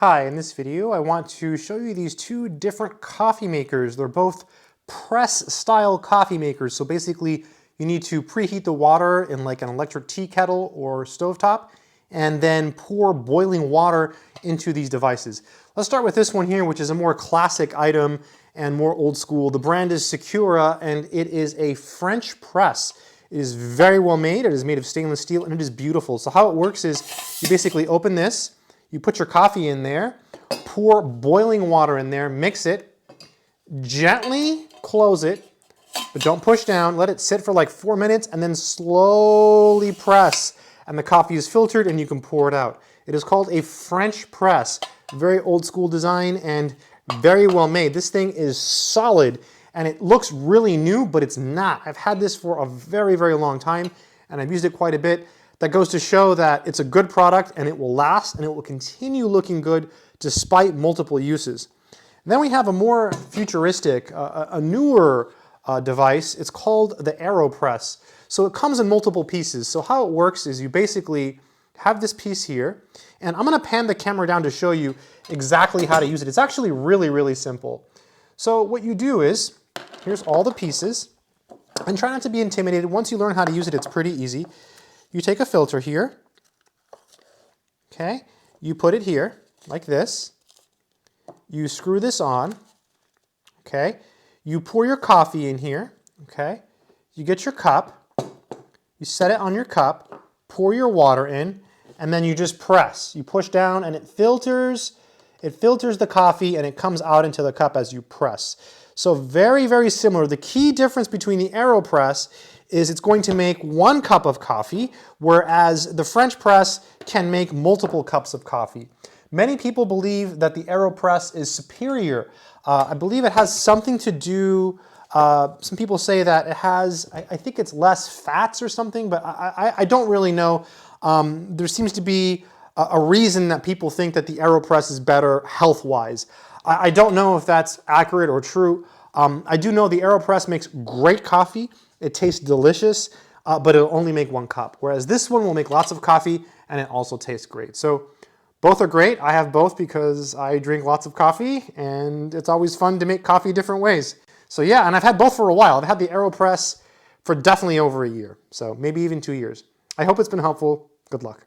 Hi, in this video I want to show you these two different coffee makers. They're both press style coffee makers. So basically you need to preheat the water in like an electric tea kettle or stovetop and then pour boiling water into these devices. Let's start with this one here, which is a more classic item and more old school. The brand is Secura and it is a French press. It is very well made. It is made of stainless steel and it is beautiful. So how it works is you basically open this, you put your coffee in there, pour boiling water in there, mix it, gently close it, but don't push down, let it sit for like 4 minutes and then slowly press and the coffee is filtered and you can pour it out. It is called a French press, very old school design and very well made. This thing is solid and it looks really new, but it's not. I've had this for a very, very long time and I've used it quite a bit. That goes to show that it's a good product and it will last and it will continue looking good despite multiple uses. And then we have a more futuristic, a newer device. It's called the Aeropress. So it comes in multiple pieces. So how it works is you basically have this piece here, and I'm going to pan the camera down to show you exactly how to use it. It's actually really, really simple. So what you do is, here's all the pieces, and try not to be intimidated. Once you learn how to use it, it's pretty easy. You take a filter here, okay? You put it here, like this. You screw this on, okay? You pour your coffee in here, okay? You get your cup, you set it on your cup, pour your water in, and then you just press. You push down and it filters the coffee and it comes out into the cup as you press. So very, very similar. The key difference between the Aeropress is it's going to make 1 cup of coffee, whereas the French press can make multiple cups of coffee. Many people believe that the Aeropress is superior. I believe it has something to do, some people say that it has, I think it's less fats or something, but I don't really know. There seems to be a reason that people think that the Aeropress is better health-wise. I don't know if that's accurate or true. I do know the Aeropress makes great coffee. It tastes delicious, but it'll only make 1 cup. Whereas this one will make lots of coffee and it also tastes great. So both are great. I have both because I drink lots of coffee and it's always fun to make coffee different ways. So yeah, and I've had both for a while. I've had the Aeropress for definitely over a year. So maybe even 2 years. I hope it's been helpful. Good luck.